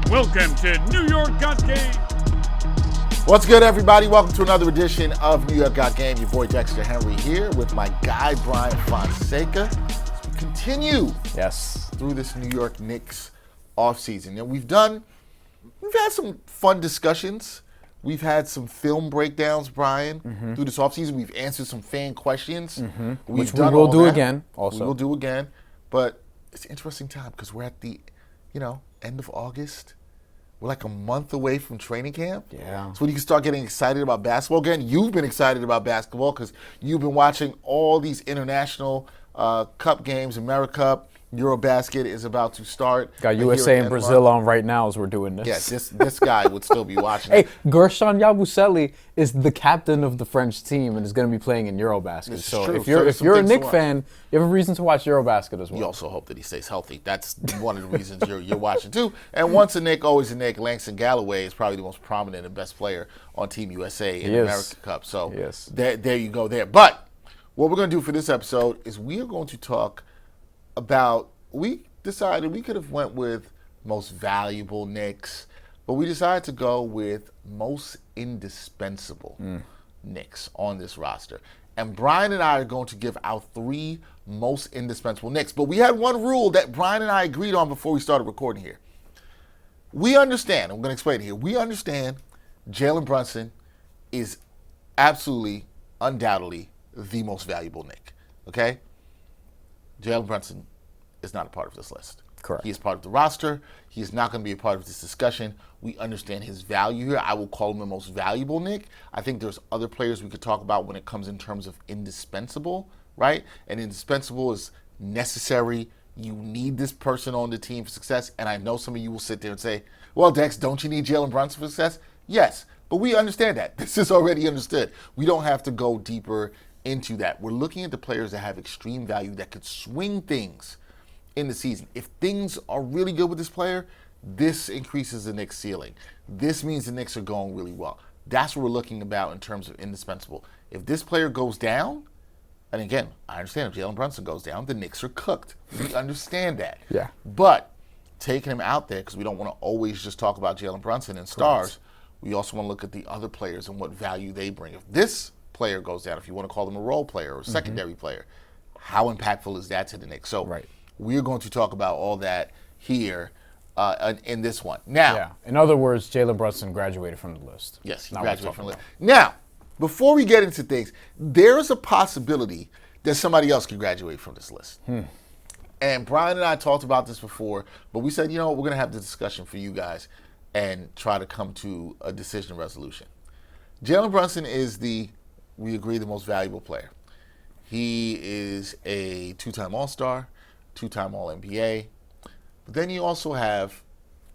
Welcome to New York Got Game. What's good, everybody? Welcome to another edition of New York Got Game. Your boy Dexter Henry here with my guy Bryan Fonseca. As we continue through this New York Knicks offseason. And we've had some fun discussions. We've had some film breakdowns, Bryan, through this offseason. We've answered some fan questions. Which we will do again also. We will do again. But it's an interesting time because we're at the, end of August. We're like a month away from training camp. Yeah. So when you can start getting excited about basketball again. You've been excited about basketball because you've been watching all these international cup games. AmeriCup, Eurobasket is about to start. Got USA and Brazil on right now as we're doing this. Yes, this guy would still be watching. Hey, Gershon Yabusele is the captain of the French team and is going to be playing in Eurobasket. This is so true. if you're a Knicks fan, you have a reason to watch Eurobasket as well. You also hope that he stays healthy. That's one of the reasons you're watching too. And once a Knick, always a Knick. Langston Galloway is probably the most prominent and best player on Team USA in the AmeriCup Cup. So there you go there. But what we're going to do for this episode is we are going to talk about, we decided we could have went with most valuable Knicks, but we decided to go with most indispensable Knicks on this roster. And Bryan and I are going to give our three most indispensable Knicks. But we had one rule that Bryan and I agreed on before we started recording here. We understand, I'm going to explain it here, we understand Jalen Brunson is absolutely, undoubtedly, the most valuable Knick. Okay? Jalen Brunson is not a part of this list. Correct. He is part of the roster. He is not going to be a part of this discussion. We understand his value here. I will call him the most valuable Knick. I think there's other players we could talk about when it comes in terms of indispensable, right? And indispensable is necessary. You need this person on the team for success. And I know some of you will sit there and say, well, Dex, don't you need Jalen Brunson for success? Yes, but we understand that. This is already understood. We don't have to go deeper into that. We're looking at the players that have extreme value that could swing things in the season. If things are really good with this player, this increases the Knicks' ceiling. This means the Knicks are going really well. That's what we're looking about in terms of indispensable. If this player goes down, and again, I understand if Jalen Brunson goes down, the Knicks are cooked. We understand that. Yeah. But taking him out there, because we don't want to always just talk about Jalen Brunson and stars, we also want to look at the other players and what value they bring. If this player goes down, if you want to call them a role player or a secondary player, how impactful is that to the Knicks? So we're going to talk about all that here in this one. Now, in other words, Jalen Brunson graduated from the list. Yes, he graduated from the list. Now, before we get into things, there's a possibility that somebody else could graduate from this list. And Bryan and I talked about this before, but we said, we're going to have the discussion for you guys and try to come to a decision resolution. Jalen Brunson is we agree, the most valuable player. He is a two-time All-Star, two-time All-NBA. But then you also have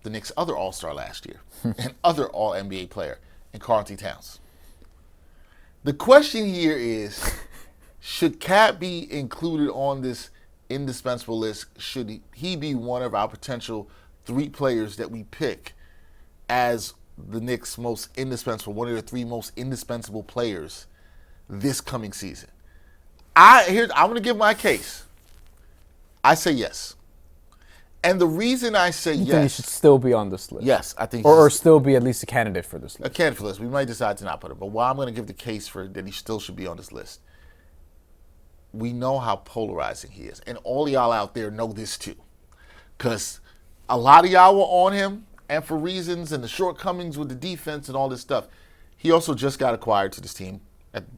the Knicks' other All-Star last year, and other All-NBA player, in karl-anthony Towns. The question here is, should Cat be included on this indispensable list? Should he be one of our potential three players that we pick as the Knicks' most indispensable, one of the three most indispensable players this coming season? I'm going to give my case. I say yes. And the reason I say You yes. think he should still be on this list? Yes, I think. Or still be at least a candidate for this list. A candidate for this. We might decide to not put him. But while I'm going to give the case for that he still should be on this list, we know how polarizing he is. And all y'all out there know this too. Because a lot of y'all were on him, and for reasons and the shortcomings with the defense and all this stuff. He also just got acquired to this team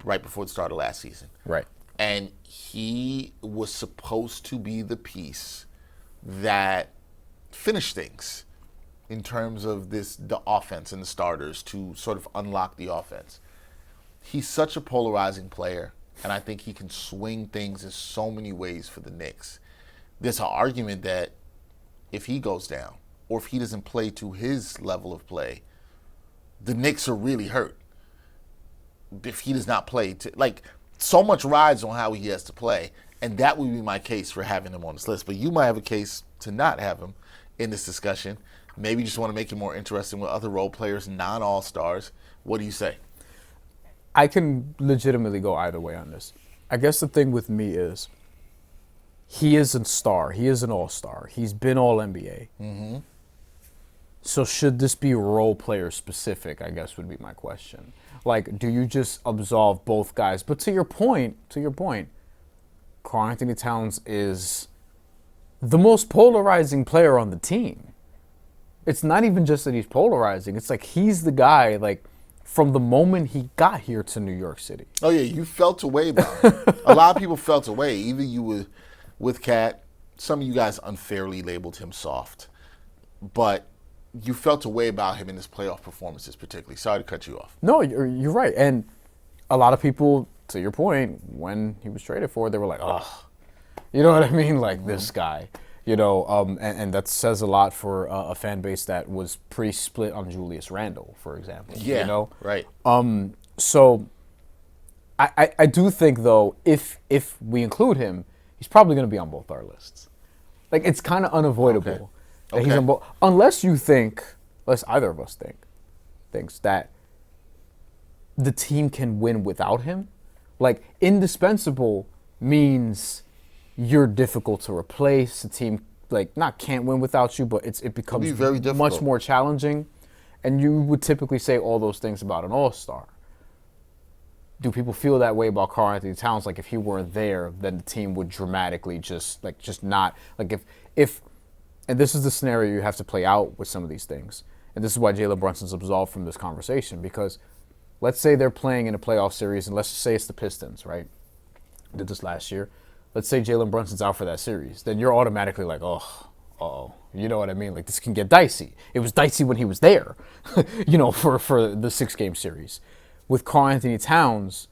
right before the start of last season. Right. And he was supposed to be the piece that finished things in terms of the offense and the starters to sort of unlock the offense. He's such a polarizing player, and I think he can swing things in so many ways for the Knicks. There's an argument that if he goes down, or if he doesn't play to his level of play, the Knicks are really hurt. If he does not play, so much rides on how he has to play, and that would be my case for having him on this list. But you might have a case to not have him in this discussion. Maybe you just want to make it more interesting with other role players, non-all-stars. What do you say? I can legitimately go either way on this. I guess the thing with me is he is a star. He is an all-star. He's been all-NBA. Mm-hmm. So should this be role player specific, I guess would be my question. Like, do you just absolve both guys? But to your point, karl-Anthony Towns is the most polarizing player on the team. It's not even just that he's polarizing. It's like he's the guy, like, from the moment he got here to New York City. Oh, yeah, you felt a way about him. A lot of people felt a way. Even you with Cat. Some of you guys unfairly labeled him soft. But you felt a way about him in his playoff performances particularly. Sorry to cut you off. No, you're right. And a lot of people, to your point, when he was traded for, they were like, oh, you know what I mean? Like, this guy. You know, and that says a lot for a fan base that was pretty split on Julius Randle, for example. Yeah, you know? right. So I do think, though, if we include him, he's probably going to be on both our lists. Like, it's kind of unavoidable that he's on both. Unless either of us thinks that the team can win without him. Like, indispensable means you're difficult to replace. The team, like, not can't win without you, but it becomes very much more challenging. And you would typically say all those things about an all-star. Do people feel that way about karl-Anthony Towns? Like, if he weren't there, then the team would dramatically just not. Like, if and this is the scenario you have to play out with some of these things. And this is why Jalen Brunson's absolved from this conversation. Because let's say they're playing in a playoff series, and let's just say it's the Pistons, right? Did this last year. Let's say Jalen Brunson's out for that series. Then you're automatically like, oh, you know what I mean? Like, this can get dicey. It was dicey when he was there, you know, for the 6-game series. With karl-Anthony Towns,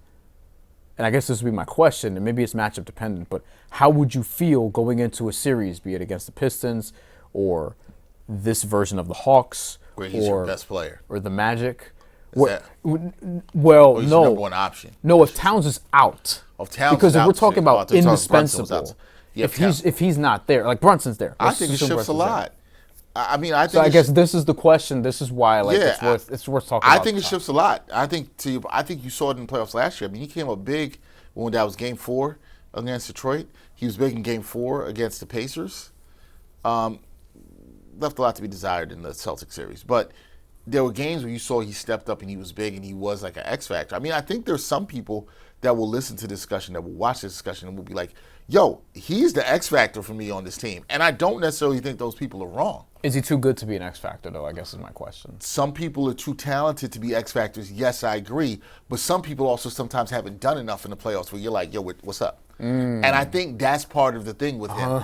and I guess this would be my question, and maybe it's matchup dependent, but how would you feel going into a series, be it against the Pistons or this version of the Hawks, where he's your best player, or the Magic? Well, no, number one option. No, if Towns is out, because if we're talking about indispensable, if he's not there, like Brunson's there, I think it shifts a lot. I mean, I think. So I guess this is the question. This is why, like, it's worth talking about. I think it shifts a lot. I think you saw it in the playoffs last year. I mean, he came up big when that was Game 4 against Detroit. He was big in Game 4 against the Pacers. Left a lot to be desired in the Celtics series, but there were games where you saw he stepped up and he was big and he was like an X factor. I mean, I think there's some people that will listen to this discussion, that will watch this discussion, and will be like, yo, he's the X factor for me on this team. And I don't necessarily think those people are wrong. Is he too good to be an X factor, though, I guess is my question. Some people are too talented to be X factors. Yes, I agree. But some people also sometimes haven't done enough in the playoffs where you're like, yo, what's up? And I think that's part of the thing with him.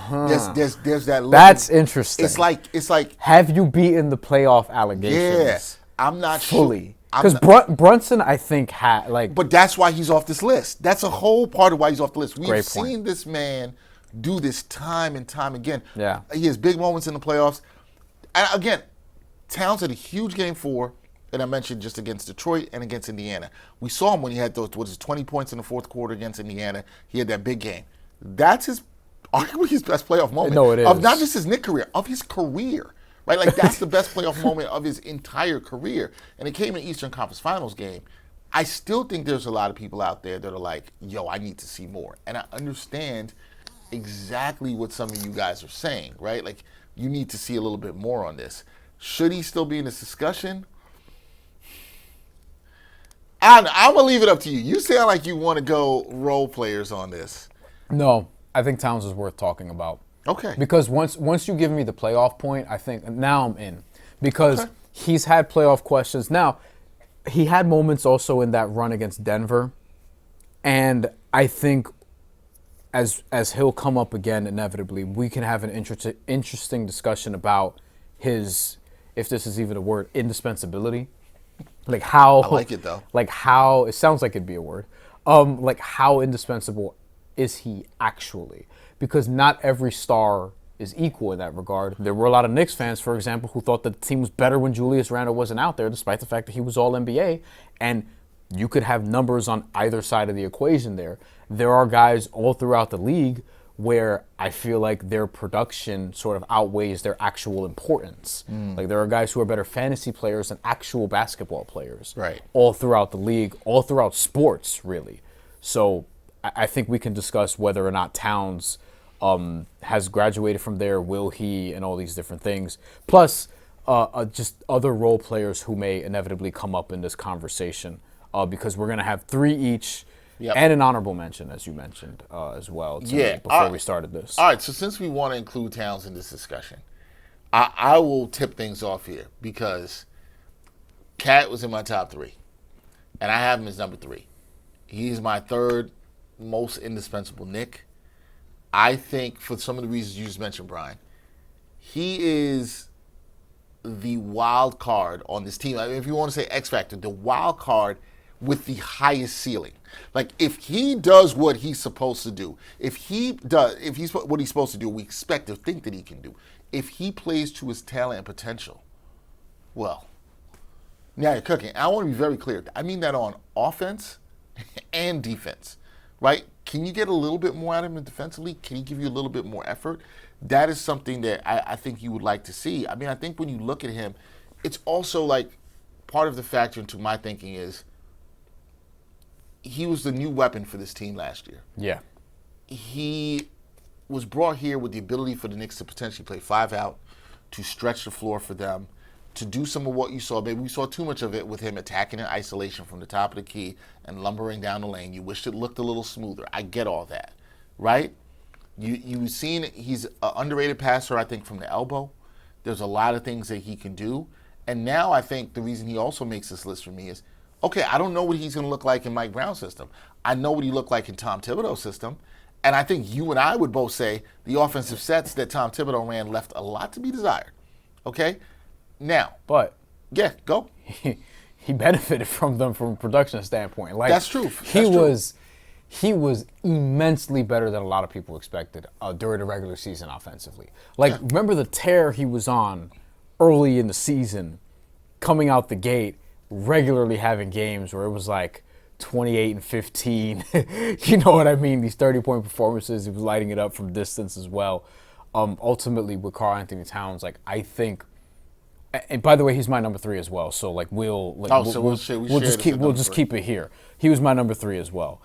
There's that look. That's interesting. It's like have you beaten the playoff allegations? Yeah, I'm not fully. Sure. Because Brunson, I think, But that's why he's off this list. That's a whole part of why he's off the list. We've seen this man do this time and time again. Yeah. He has big moments in the playoffs. And again, Towns had a huge Game 4 that I mentioned just against Detroit and against Indiana. We saw him when he had those 20 points in the fourth quarter against Indiana. He had that big game. That's arguably his best playoff moment. No, it is. Of not just his Knicks career, of his career. Right? Like, that's the best playoff moment of his entire career. And it came in Eastern Conference Finals game. I still think there's a lot of people out there that are like, yo, I need to see more. And I understand exactly what some of you guys are saying, right? Like, you need to see a little bit more on this. Should he still be in this discussion? I'm going to leave it up to you. You sound like you want to go role players on this. No, I think Towns is worth talking about. Okay. Because once you give me the playoff point, I think now I'm in. Because he's had playoff questions. Now, he had moments also in that run against Denver. And I think as he'll come up again inevitably, we can have an interesting discussion about his, if this is even a word, indispensability. Like how I like it though. Like how it sounds like it'd be a word. Like how indispensable is he actually? Because not every star is equal in that regard. There were a lot of Knicks fans, for example, who thought that the team was better when Julius Randle wasn't out there, despite the fact that he was all NBA. And you could have numbers on either side of the equation there. There are guys all throughout the league where I feel like their production sort of outweighs their actual importance. Like there are guys who are better fantasy players than actual basketball players. Right. All throughout the league, all throughout sports, really. So I think we can discuss whether or not Towns has graduated from there, will he, and all these different things. Plus, just other role players who may inevitably come up in this conversation, because we're going to have 3 each. Yep. And an honorable mention, as you mentioned, as well, before we started this. All right, so since we want to include Towns in this discussion, I will tip things off here because Cat was in my top 3, and I have him as number 3. He's my 3rd most indispensable Knick. I think for some of the reasons you just mentioned, Bryan, he is the wild card on this team. I mean, if you want to say X Factor, the wild card with the highest ceiling. Like, if he does what he's supposed to do, if he's what he's supposed to do, we expect to think that he can do. If he plays to his talent and potential, well, now you're cooking. I want to be very clear. I mean that on offense and defense, right? Can you get a little bit more out of him defensively? Can he give you a little bit more effort? That is something that I think you would like to see. I mean, I think when you look at him, it's also like part of the factor into my thinking is he was the new weapon for this team last year. Yeah. He was brought here with the ability for the Knicks to potentially play 5 out, to stretch the floor for them, to do some of what you saw. Maybe we saw too much of it with him attacking in isolation from the top of the key and lumbering down the lane. You wished it looked a little smoother. I get all that, right? You've seen he's an underrated passer, I think, from the elbow. There's a lot of things that he can do. And now I think the reason he also makes this list for me is, okay, I don't know what he's going to look like in Mike Brown's system. I know what he looked like in Tom Thibodeau's system. And I think you and I would both say the offensive sets that Tom Thibodeau ran left a lot to be desired. Okay? Now. But. Yeah, go. He benefited from them from a production standpoint. Like, that's true. He was immensely better than a lot of people expected during the regular season offensively. Like, remember the tear he was on early in the season, coming out the gate, regularly having games where it was like 28 and 15. You know what I mean? These 30-point performances, he was lighting it up from distance as well. Ultimately, with Karl-Anthony Towns, like, I think, and by the way, he's my number 3 as well. So like we'll just keep it here. He was my number 3 as well.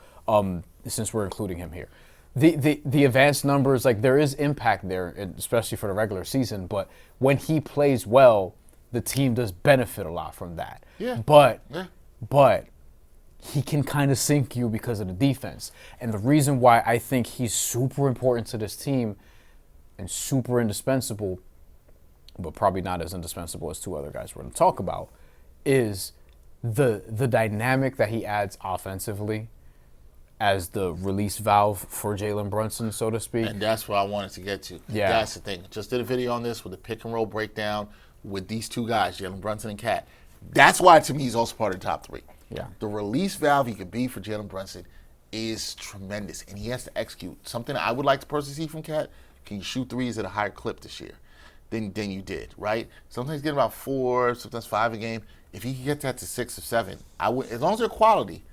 Since we're including him here. The advanced numbers, like, there is impact there, especially for the regular season, but when he plays well, the team does benefit a lot from that. Yeah. But he can kind of sink you because of the defense. And the reason why I think he's super important to this team and super indispensable, but probably not as indispensable as 2 other guys we're going to talk about, is the dynamic that he adds offensively as the release valve for Jalen Brunson, so to speak. And that's what I wanted to get to. Yeah. That's the thing. Just did a video on this with the pick and roll breakdown with these 2 guys, Jalen Brunson and Cat. That's why, to me, he's also part of the top 3. Yeah. The release valve he could be for Jalen Brunson is tremendous, and he has to execute. Something I would like to personally see from Cat, can you shoot threes at a higher clip this year than you did, right? Sometimes get about 4, sometimes 5 a game. If he can get that to 6 or 7, I would, as long as they're quality.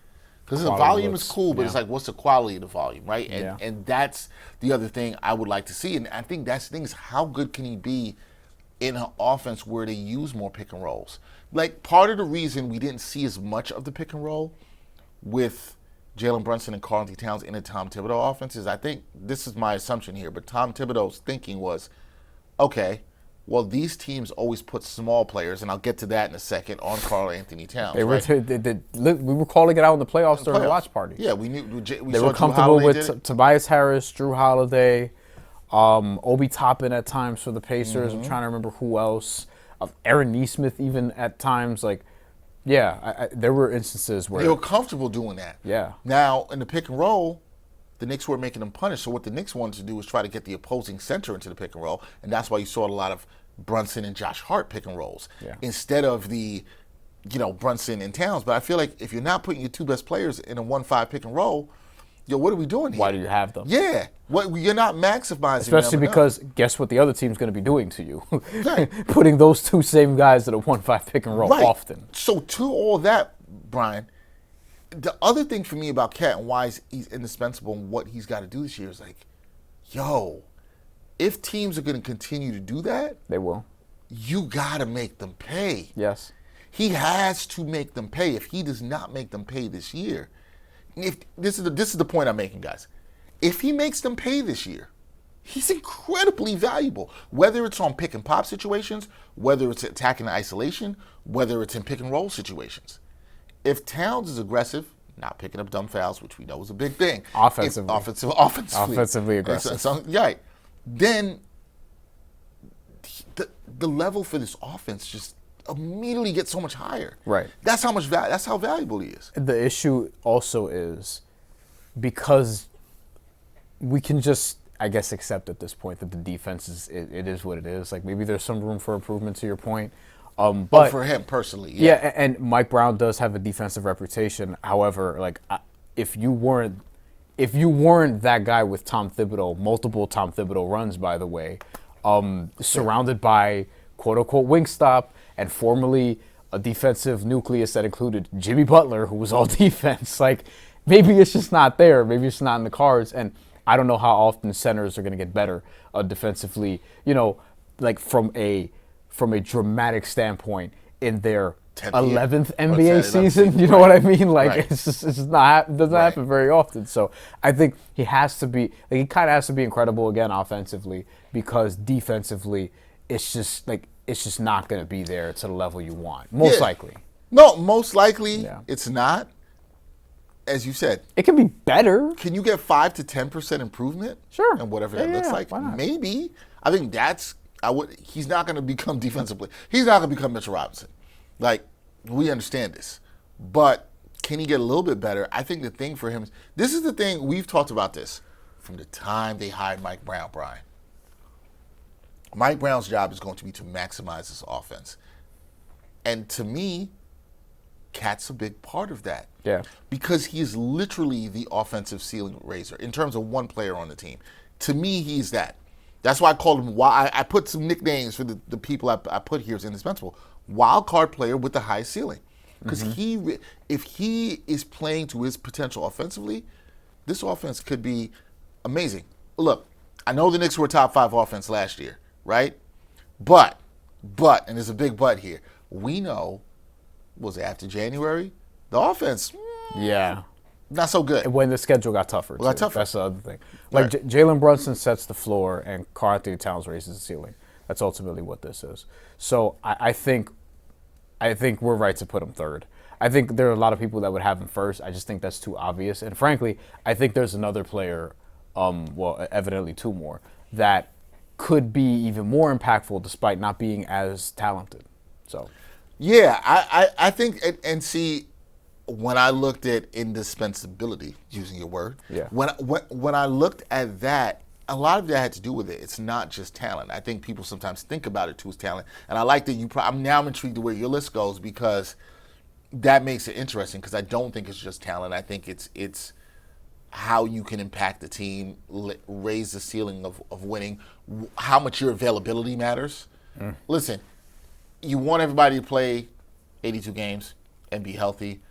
Because the volume is cool, but it's like, what's the quality of the volume, right? And that's the other thing I would like to see. And I think that's the thing is, how good can he be in an offense where they use more pick and rolls? Like, part of the reason we didn't see as much of the pick and roll with Jalen Brunson and karl-anthony Towns in a Tom Thibodeau offense is, I think, this is my assumption here, but Tom Thibodeau's thinking was, okay, well, these teams always put small players, and I'll get to that in a second, on Karl-Anthony Towns. We were calling it out in the playoffs during the watch party. Yeah, we knew. They were comfortable with Tobias Harris, Drew Holiday, Obi Toppin at times for the Pacers. I'm trying to remember who else. Aaron Nesmith even at times. Like, yeah, there were instances where they were comfortable doing that. Yeah. Now, in the pick and roll, the Knicks were making them punish. So what the Knicks wanted to do was try to get the opposing center into the pick and roll, and that's why you saw a lot of Brunson and Josh Hart pick and rolls instead of the, Brunson and Towns. But I feel like if you're not putting your 2 best players in a 1-5 pick and roll, what are we doing here? Why do you have them? Yeah. You're not maximizing Especially them because guess what the other team's going to be doing to you? Putting those 2 same guys in a 1-5 pick and roll often. So to all that, Bryan, the other thing for me about Cat and why he's indispensable and what he's got to do this year is like, if teams are going to continue to do that, they will. You got to make them pay. Yes. He has to make them pay. If he does not make them pay this year, if this is the point I'm making, guys. If he makes them pay this year, He's incredibly valuable, whether it's on pick and pop situations, whether it's attacking isolation, whether it's in pick and roll situations. If Towns is aggressive, not picking up dumb fouls, which we know is a big thing. Offensively aggressive. Right. Then the level for this offense just immediately gets so much higher. Right. That's how valuable he is. The issue also is because we can just, I guess, accept at this point that the defense it is what it is. Like, maybe there's some room for improvement, to your point. But for him personally, yeah. And Mike Brown does have a defensive reputation. However, like, if you weren't that guy with Tom Thibodeau, multiple Tom Thibodeau runs, by the way, surrounded by quote unquote Wingstop and formerly a defensive nucleus that included Jimmy Butler, who was all defense, like, maybe it's just not there. Maybe it's not in the cards. And I don't know how often centers are going to get better defensively, like from a dramatic standpoint in their 11th NBA season. You know what I mean? Like, it's not, it doesn't happen very often. So I think he has to be, like, he kind of has to be incredible again offensively, because defensively it's just not going to be there to the level you want. Most likely. No, most likely it's not. As you said, it can be better. Can you get 5 to 10% improvement? Sure. And whatever that looks like, maybe. I think he's not going to become defensively. He's not going to become Mitchell Robinson. Like, we understand this, but can he get a little bit better? I think the thing for him, this is the thing, we've talked about this from the time they hired Mike Brown, Bryan. Mike Brown's job is going to be to maximize this offense, and to me, Cat's a big part of that. Yeah. Because he is literally the offensive ceiling raiser in terms of one player on the team. To me, he's that. That's why I called him, I put some nicknames for the people I put here as indispensable. Wild card player with the high ceiling. Because if he is playing to his potential offensively, this offense could be amazing. Look, I know the Knicks were a top 5 offense last year, right? But, and there's a big but here, we know, was after January, the offense, not so good. When the schedule got tougher. Got tougher. That's the other thing. Like, Jalen Brunson sets the floor and karl-Anthony Towns raises the ceiling. That's ultimately what this is. So I think we're right to put him third. I think there are a lot of people that would have him first. I just think that's too obvious. And frankly, I think there's another player, evidently 2 more, that could be even more impactful despite not being as talented. So, yeah, I think, and see, when I looked at indispensability, using your word, when I looked at that, a lot of that had to do with it. It's not just talent. I think people sometimes think about it too as talent, and I like that I'm intrigued to where your list goes, because that makes it interesting. Because I don't think it's just talent. I think it's how you can impact the team, raise the ceiling of winning, how much your availability matters. Listen, you want everybody to play 82 games and be healthy,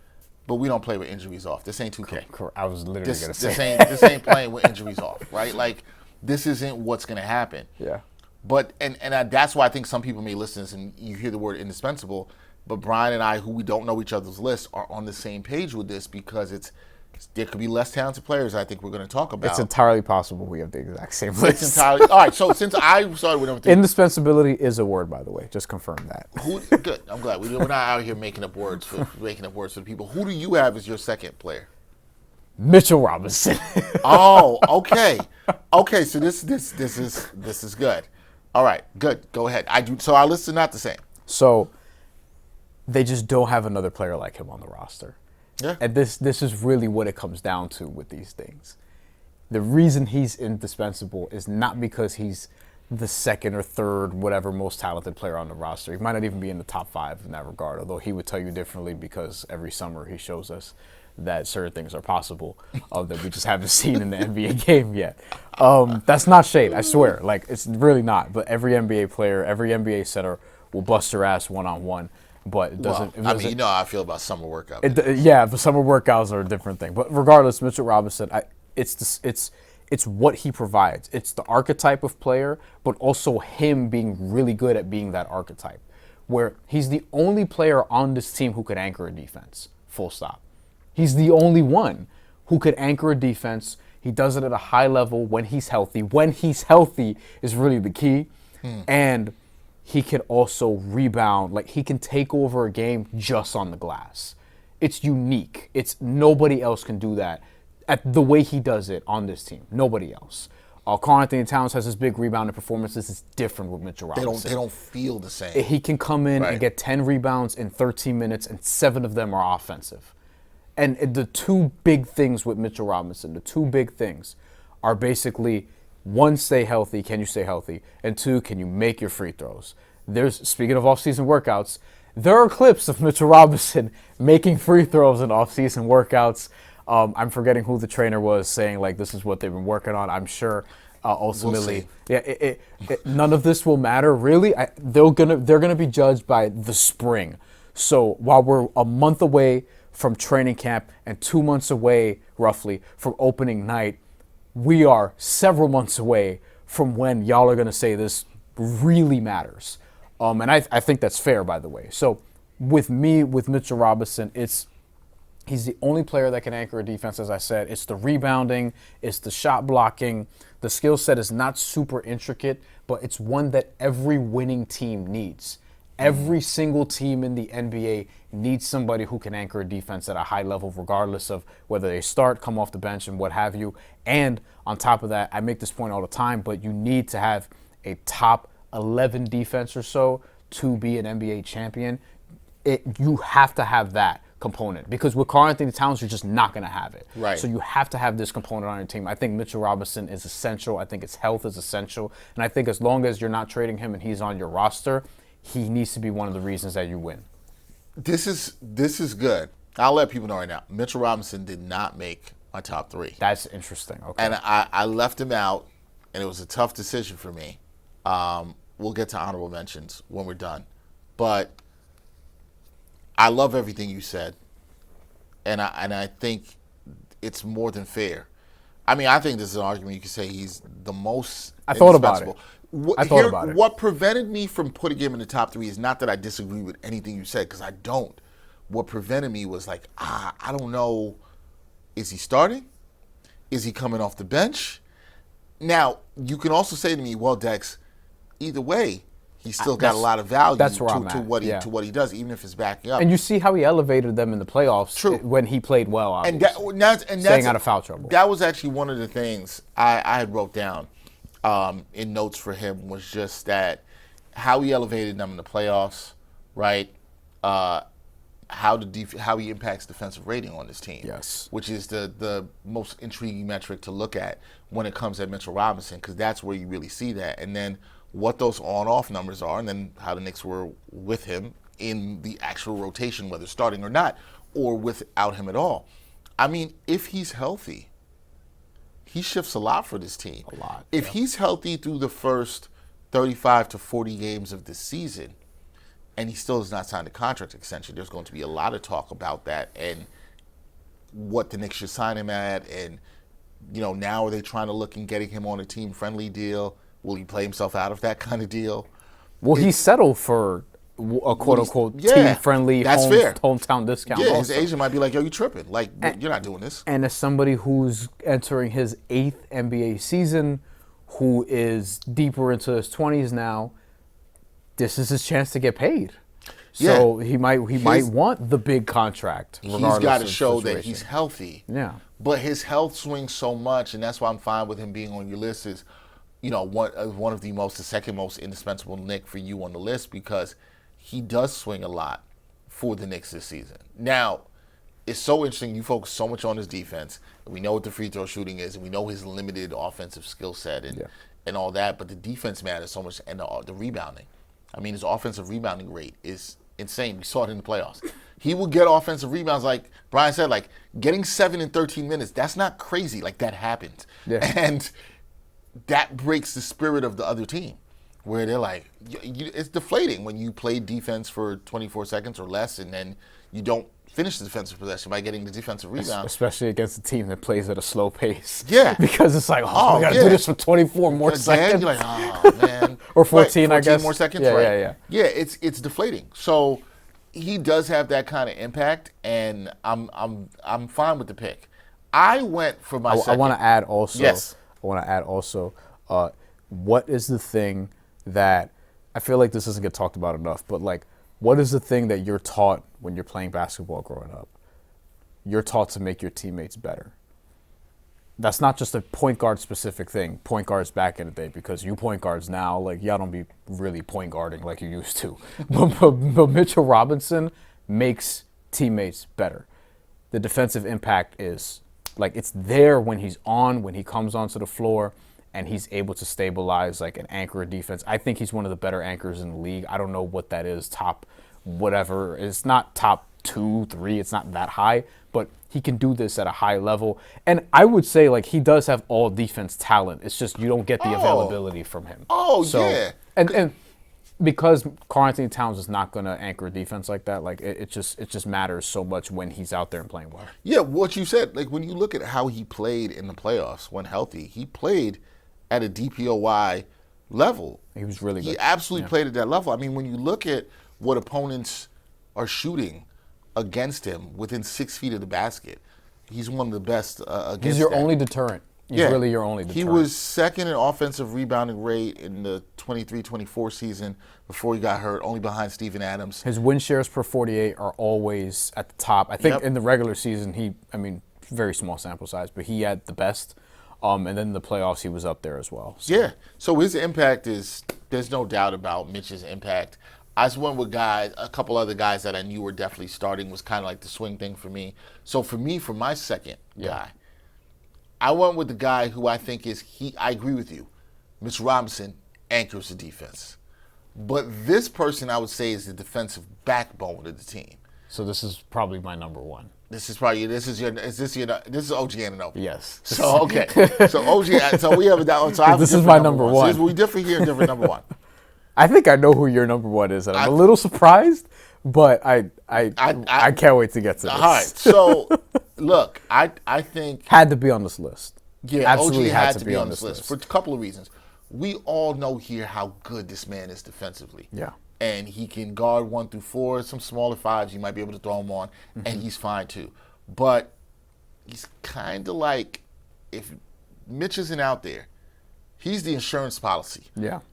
but we don't play with injuries off. This ain't 2K. I was literally going to say this ain't playing with injuries off, right? Like, this isn't what's going to happen. Yeah. But and that's why I think some people may listen to this and you hear the word indispensable, but Bryan and I, who we don't know each other's lists, are on the same page with this, because there could be less talented players I think we're going to talk about. It's entirely possible we have the exact same list. It's entirely all right. So since I started with everything, indispensability is a word, by the way. Just confirm that. Good. I'm glad we're not out here making up words for the people. Who do you have as your second player? Mitchell Robinson. Oh, okay. Okay, so this is good. All right, good. Go ahead. So our lists are not the same. So they just don't have another player like him on the roster. Yeah. And this is really what it comes down to with these things. The reason he's indispensable is not because he's the second or third, whatever, most talented player on the roster. He might not even be in the top 5 in that regard, although he would tell you differently, because every summer he shows us that certain things are possible that we just haven't seen in the NBA game yet. That's not shade, I swear. Like, it's really not. But every NBA player, every NBA setter will bust their ass one-on-one. But it doesn't. Well, you know how I feel about summer workout. Yeah, the summer workouts are a different thing. But regardless, Mitchell Robinson, it's what he provides. It's the archetype of player, but also him being really good at being that archetype, where he's the only player on this team who could anchor a defense. Full stop. He's the only one who could anchor a defense. He does it at a high level when he's healthy. When he's healthy is really the key. And he can also rebound. Like, he can take over a game just on the glass. It's unique. Nobody else can do that at the way he does it on this team. Nobody else. Karl-Anthony Towns has his big rebounding performances. It's different with Mitchell Robinson. They don't feel the same. He can come in and get 10 rebounds in 13 minutes, and 7 of them are offensive. And the two big things with Mitchell Robinson, the two big things are basically, one, stay healthy. Can you stay healthy? And two, can you make your free throws? Speaking of off-season workouts, there are clips of Mitchell Robinson making free throws in off-season workouts. I'm forgetting who the trainer was saying, like, this is what they've been working on. I'm sure ultimately, none of this will matter, really. They're gonna be judged by the spring. So while we're a month away from training camp and 2 months away, roughly, from opening night, we are several months away from when y'all are gonna say this really matters. And I think that's fair, by the way. So with Mitchell Robinson, he's the only player that can anchor a defense, as I said. It's the rebounding, it's the shot blocking. The skill set is not super intricate, but it's one that every winning team needs. Every single team in the NBA needs somebody who can anchor a defense at a high level, regardless of whether they start, come off the bench, and what have you. And on top of that, I make this point all the time, but you need to have a top 11 defense or so to be an NBA champion. You have to have that component, because with Karl-Anthony Towns, you're just not going to have it. Right. So you have to have this component on your team. I think Mitchell Robinson is essential. I think his health is essential. And I think as long as you're not trading him and he's on your roster, he needs to be one of the reasons that you win. This is good. I'll let people know right now. Mitchell Robinson did not make my top 3. That's interesting. Okay. And I left him out, and it was a tough decision for me. We'll get to honorable mentions when we're done. But I love everything you said, and I think it's more than fair. I mean, I think this is an argument you could say he's the most I thought about it. What prevented me from putting him in the top 3 is not that I disagree with anything you said, because I don't. What prevented me was like, I don't know, is he starting? Is he coming off the bench? Now, you can also say to me, well, Dex, either way, he's still got a lot of value to what he does, even if it's backing up. And you see how he elevated them in the playoffs when he played well, obviously. And that's staying out of foul trouble. That was actually one of the things I had wrote down in notes for him, was just that how he elevated them in the playoffs, right? How he impacts defensive rating on this team. Yes. Which is the most intriguing metric to look at when it comes at Mitchell Robinson, because that's where you really see that. And then what those on-off numbers are, and then how the Knicks were with him in the actual rotation, whether starting or not, or without him at all. I mean, if he's healthy, he shifts a lot for this team. A lot. If he's healthy through the first 35 to 40 games of the season, and he still has not signed a contract extension, there's going to be a lot of talk about that and what the Knicks should sign him at. And, now are they trying to look and getting him on a team-friendly deal? Will he play himself out of that kind of deal? Well, he settled for a quote-unquote team-friendly hometown discount. Yeah, his agent might be like, yo, you tripping. Like, you're not doing this. And as somebody who's entering his 8th NBA season, who is deeper into his 20s now, this is his chance to get paid. So he might want the big contract. He's got to show that he's healthy. Yeah. But his health swings so much, and that's why I'm fine with him being on your list, is one of the second most indispensable Knick for you on the list, because he does swing a lot for the Knicks this season. Now, it's so interesting. You focus so much on his defense. And we know what the free throw shooting is, and we know his limited offensive skill set and all that. But the defense matters so much, and the rebounding. I mean, his offensive rebounding rate is insane. We saw it in the playoffs. He will get offensive rebounds, like Bryan said, like getting 7 in 13 minutes. That's not crazy. Like, that happens. Yeah. And that breaks the spirit of the other team, where they're like, it's deflating when you play defense for 24 seconds or less, and then you don't finish the defensive possession by getting the defensive rebound. Especially against a team that plays at a slow pace. Yeah. Because it's like, we got to do this for 24 more seconds. You're like, oh, man. Or 14, I guess. 14 more seconds, yeah, right. Yeah, it's deflating. So he does have that kind of impact, and I'm fine with the pick. I went for my second. I want to add also. Yes. I want to add also. What is the thing that I feel like this doesn't get talked about enough? But like, what is the thing that you're taught when you're playing basketball growing up? You're taught to make your teammates better. That's not just a point guard specific thing. Point guards back in the day, because you point guards now, like, y'all don't be really point guarding like you used to. But Mitchell Robinson makes teammates better. The defensive impact is, like, it's there when he's on, when he comes onto the floor, and he's able to stabilize, like, an anchor of defense. I think he's one of the better anchors in the league. I don't know what that is, top whatever. It's not top 2, 3. It's not that high, but he can do this at a high level. And I would say, like, he does have all defense talent. It's just you don't get the availability from him. Yeah. And because karl-Anthony Towns is not going to anchor a defense like that, like, it just matters so much when he's out there and playing well. Yeah, what you said, like, when you look at how he played in the playoffs when healthy, he played at a DPOY level. He was really good. He absolutely played at that level. I mean, when you look at what opponents are shooting against him within 6 feet of the basket, he's one of the best against He's your that. only deterrent. He's really your only deterrent. He was second in offensive rebounding rate in the 23-24 season before he got hurt, only behind Steven Adams. His win shares per 48 are always at the top. I think in the regular season, very small sample size, but he had the best. And then in the playoffs, he was up there as well. So. Yeah. So his impact there's no doubt about Mitch's impact. I just went with a couple other guys that I knew were definitely starting, was kind of like the swing thing for me. So for my second guy, I went with the guy who I think I agree with you. Mitch Robinson anchors the defense. But this person I would say is the defensive backbone of the team. So this is probably my number one. This is OG Anunoby. Yes. So okay. So OG. So we have a. So this is my number one. So we differ here. Different number one. I think I know who your number one is, and I'm a little surprised, but I can't wait to get to this. All right. So look, I think had to be on this list. Yeah, absolutely OG had to be on this list for a couple of reasons. We all know here how good this man is defensively. Yeah. And he can guard 1 through 4. Some smaller 5s you might be able to throw him on, and he's fine too. But he's kind of like, if Mitch isn't out there, he's the insurance policy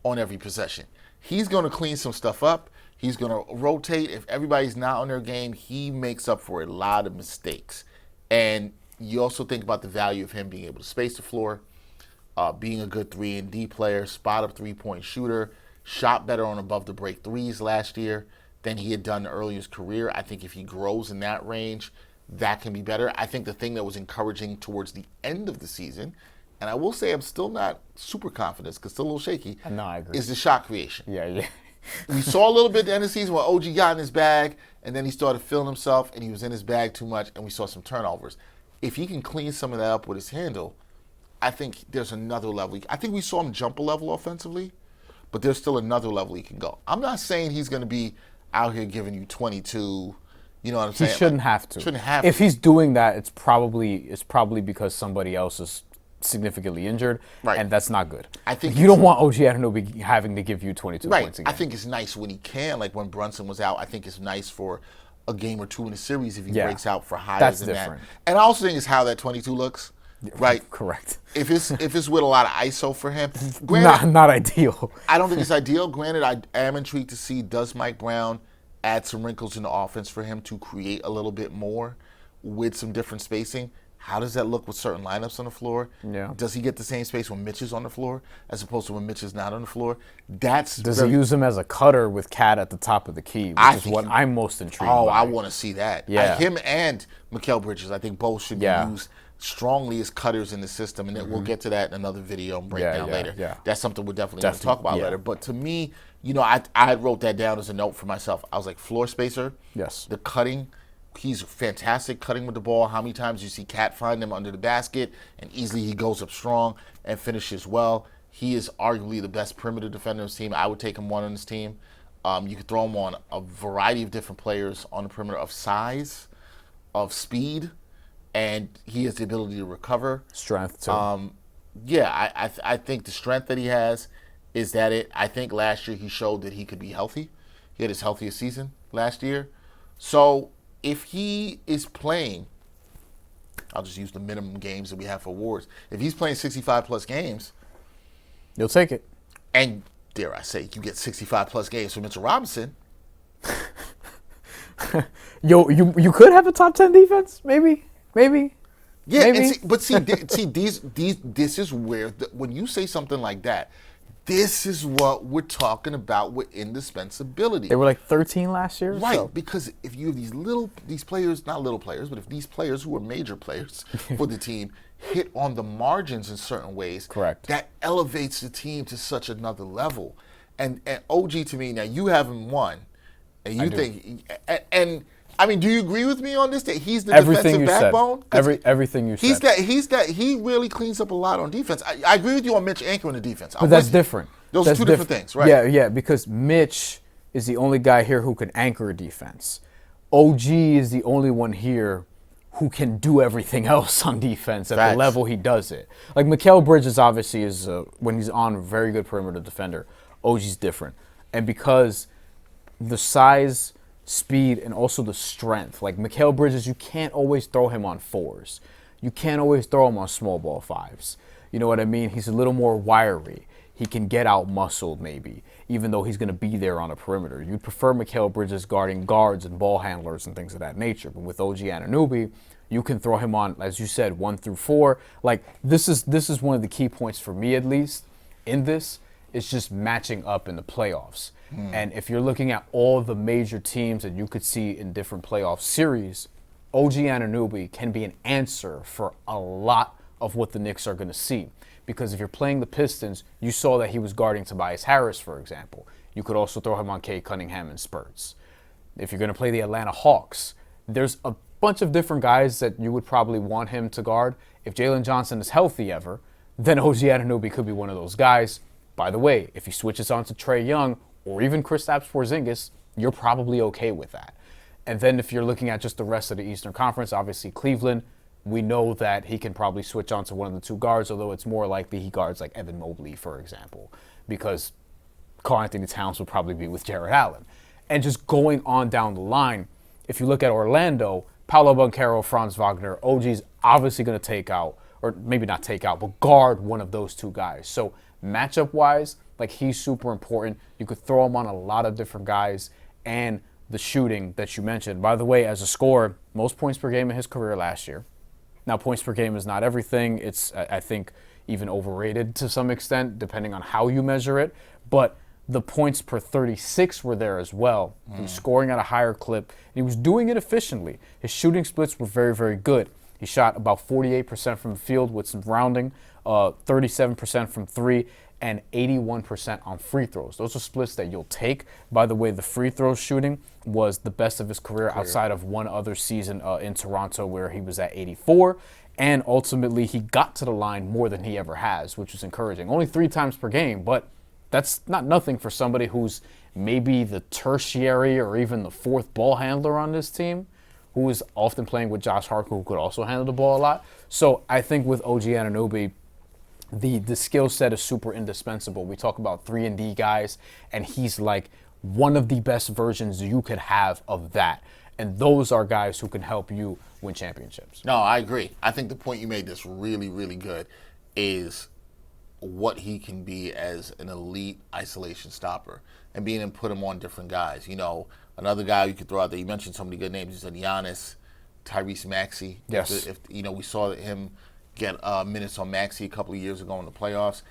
on every possession. He's going to clean some stuff up. He's going to rotate. If everybody's not on their game, he makes up for a lot of mistakes. And you also think about the value of him being able to space the floor, being a good 3-and-D player, spot-up three-point shooter, shot better on above-the-break threes last year than he had done early in his career. I think if he grows in that range, that can be better. I think the thing that was encouraging towards the end of the season, and I will say I'm still not super confident because still a little shaky, No, I agree. is the shot creation. Yeah. We saw a little bit at the end of the season where OG got in his bag, and then he started feeling himself, and he was in his bag too much, and we saw some turnovers. If he can clean some of that up with his handle, I think there's another level. I think we saw him jump a level offensively, but there's still another level he can go. I'm not saying he's going to be out here giving you 22. You know what I'm saying? He shouldn't have to. Shouldn't have if to. he's doing that, it's probably because somebody else is significantly injured, and that's not good. I think you don't want OG Anunoby having to give you 22 points a game. I think it's nice when he can, like when Brunson was out. I think it's nice for a game or two in a series if he breaks out for higher than different. that. And I also think it's how that 22 looks. Right, correct. If it's with a lot of ISO for him, not ideal. I don't think it's ideal. Granted, I am intrigued to see, does Mike Brown add some wrinkles in the offense for him to create a little bit more with some different spacing? How does that look with certain lineups on the floor? Yeah. Does he get the same space when Mitch is on the floor as opposed to when Mitch is not on the floor? Does he use him as a cutter with Cat at the top of the key, which is what I'm most intrigued by. I want to see that. Yeah. Him and Mikal Bridges, I think both should be used strongly as cutters in the system, and then we'll get to that in another video and breakdown later. Yeah. That's something we're definitely going to talk about later. But to me, I wrote that down as a note for myself. I was like, floor spacer. Yes. The cutting. He's fantastic cutting with the ball. How many times you see Cat find him under the basket, and easily he goes up strong and finishes well. He is arguably the best perimeter defender on his team. I would take him one on his team. You could throw him on a variety of different players on the perimeter of size, of speed, and he has the ability to recover. Strength, too. I think the strength that he has is that it. I think last year he showed that he could be healthy. He had his healthiest season last year. So if he is playing I'll just use the minimum games that we have for awards. If he's playing 65-plus games, You'll take it. and dare I say, you get 65-plus games from Mitchell Robinson, Yo, you could have a top 10 defense, maybe. yeah. Maybe. And this is where when you say something like that, this is what we're talking about with indispensability. They were like 13 last year. Right, so. because if you have these players, not little players, but if these players who are major players for the team hit on the margins in certain ways, Correct. that elevates the team to such another level. And OG, to me, now you have him one, and you think, and I mean, do you agree with me on this, that he's the Everything defensive you backbone? said. Everything you said. He really cleans up a lot on defense. I agree with you on Mitch anchoring the defense. But that's different. Those are two different things, right? Yeah, because Mitch is the only guy here who can anchor a defense. OG is the only one here who can do everything else on defense at Facts. the level he does it. Like Mikal Bridges obviously is, when he's on, a very good perimeter defender. OG's different. And because the size, speed, and also the strength. Like Mikal Bridges, you can't always throw him on fours. You can't always throw him on small ball fives. You know what I mean? He's a little more wiry. He can get out muscled maybe, even though he's going to be there on a perimeter. You'd prefer Mikal Bridges guarding guards and ball handlers and things of that nature. But with OG Anunoby, you can throw him on, as you said, 1 through 4. Like this is one of the key points for me, at least, in this. It's just matching up in the playoffs. And if you're looking at all the major teams that you could see in different playoff series, OG Anunoby can be an answer for a lot of what the Knicks are going to see. Because if you're playing the Pistons, you saw that he was guarding Tobias Harris, for example. You could also throw him on Cade Cunningham in spurts. If you're going to play the Atlanta Hawks, there's a bunch of different guys that you would probably want him to guard. If Jalen Johnson is healthy ever, then OG Anunoby could be one of those guys. By the way, if he switches on to Trae Young or even Kristaps Porzingis, you're probably okay with that. And then if you're looking at just the rest of the Eastern Conference, obviously Cleveland, we know that he can probably switch on to one of the two guards, although it's more likely he guards like Evan Mobley, for example, because karl-Anthony Towns would probably be with Jared Allen. And just going on down the line, if you look at Orlando, Paolo Banchero, Franz Wagner, OG's obviously going to take out, or maybe not take out, but guard one of those two guys. So matchup-wise, like he's super important. You could throw him on a lot of different guys, and the shooting that you mentioned. By the way, as a scorer, most points per game in his career last year. Now, points per game is not everything. It's, I think, even overrated to some extent, depending on how you measure it. But the points per 36 were there as well. He was scoring at a higher clip. And he was doing it efficiently. His shooting splits were very, very good. He shot about 48% from the field with some rounding, 37% from 3, and 81% on free throws. Those are splits that you'll take. By the way, the free throw shooting was the best of his career outside of one other season in Toronto where he was at 84. And ultimately, he got to the line more than he ever has, which was encouraging. Only 3 times per game, but that's not nothing for somebody who's maybe the tertiary or even the 4th ball handler on this team, who is often playing with Josh Hart, who could also handle the ball a lot. So I think with OG Anunoby, the skill set is super indispensable. We talk about 3-and-D guys, and he's like one of the best versions you could have of that. And those are guys who can help you win championships. No, I agree. I think the point you made that's really, really good is what he can be as an elite isolation stopper and being able to put him on different guys. You know, another guy you could throw out there, you mentioned so many good names. You said Giannis, Tyrese Maxey. Yes. If you know, we saw him get minutes on Maxey a couple of years ago in the playoffs.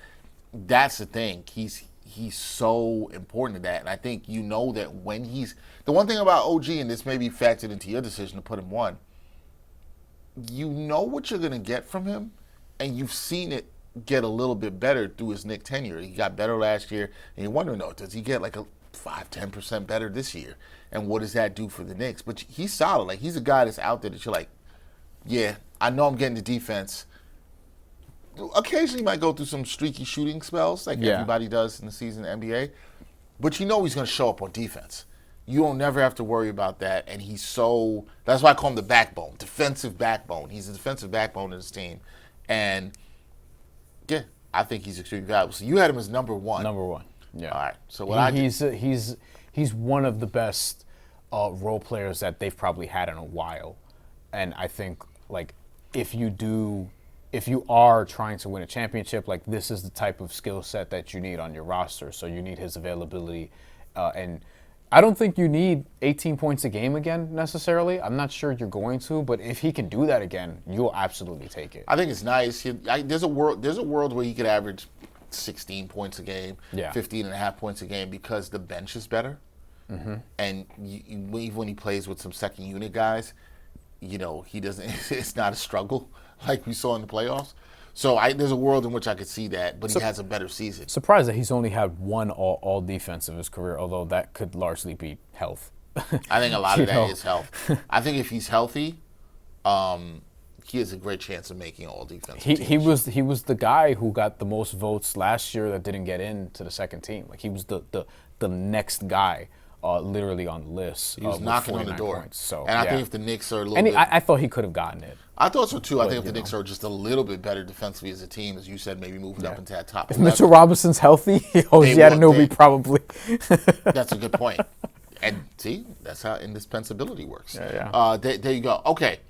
That's the thing. He's so important to that. And I think you know that when he's – the one thing about OG, and this may be factored into your decision to put him 1, you know what you're going to get from him, and you've seen it get a little bit better through his Knicks tenure. He got better last year, and you're wondering, does he get like a 5-10% better this year? And what does that do for the Knicks? But he's solid. Like, he's a guy that's out there that you're like, yeah, I know I'm getting the defense. Occasionally, he might go through some streaky shooting spells, like everybody does in the season in the NBA. But you know he's going to show up on defense. You don't never have to worry about that. And he's so – that's why I call him the backbone, defensive backbone. He's a defensive backbone of this team. And, yeah, I think he's extremely valuable. So you had him as number 1. Number 1, yeah. All right. So he's one of the best role players that they've probably had in a while. And I think, like, if you are trying to win a championship, like this is the type of skill set that you need on your roster. So you need his availability, and I don't think you need 18 points a game again necessarily. I'm not sure you're going to, but if he can do that again, you'll absolutely take it. I think it's nice. There's a world where he could average 16 points a game, 15 and a half points a game because the bench is better. Mm-hmm. And even when he plays with some second unit guys, he doesn't. It's not a struggle like we saw in the playoffs. So there's a world in which I could see that, but he has a better season. Surprised that he's only had one all defense of his career, although that could largely be health. I think a lot of that is health. I think if he's healthy, he has a great chance of making all defense. He was the guy who got the most votes last year that didn't get into the second team. Like he was the next guy. Literally on the list. He was knocking on the door. Points, I think if the Knicks are a little bit... I thought he could have gotten it. I thought so, too. I think if the Knicks are just a little bit better defensively as a team, as you said, maybe moving up into that top 11. If Mitchell Robinson's healthy, Anunoby probably. That's a good point. And see, that's how indispensability works. Yeah. There you go. Okay.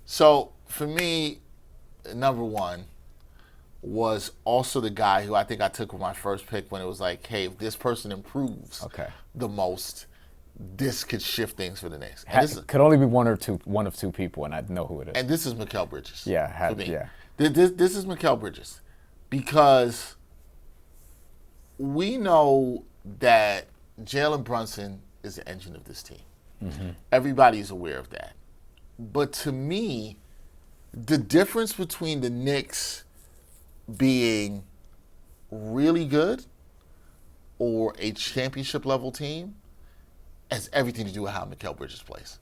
So, for me, number one was also the guy who I think I took with my first pick when it was like, hey, if this person improves the most, this could shift things for the Knicks. It could only be one of two people, and I'd know who it is. And this is Mikal Bridges. For me. This is Mikal Bridges because we know that Jalen Brunson is the engine of this team. Mm-hmm. Everybody's aware of that. But to me, the difference between the Knicks being really good or a championship level team has everything to do with how Mikal Bridges plays.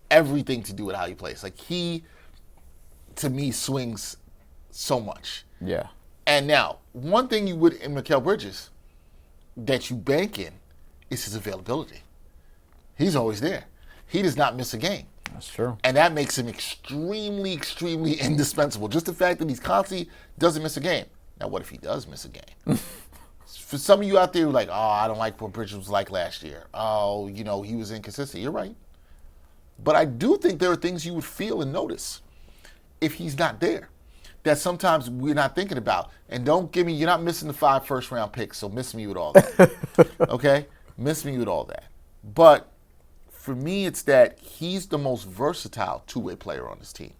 Everything to do with how he plays. Like he, to me, swings so much. Yeah. And now, one thing you would in Mikal Bridges that you bank in is his availability. He's always there. He does not miss a game. That's true. And that makes him extremely, extremely indispensable. Just the fact that he's constantly doesn't miss a game. Now, what if he does miss a game? For some of you out there who are like, I don't like what Bridges was like last year. He was inconsistent. You're right. But I do think there are things you would feel and notice if he's not there that sometimes we're not thinking about. And you're not missing the 5 first-round picks, so miss me with all that. Okay? Miss me with all that. But for me, it's that he's the most versatile two-way player on this team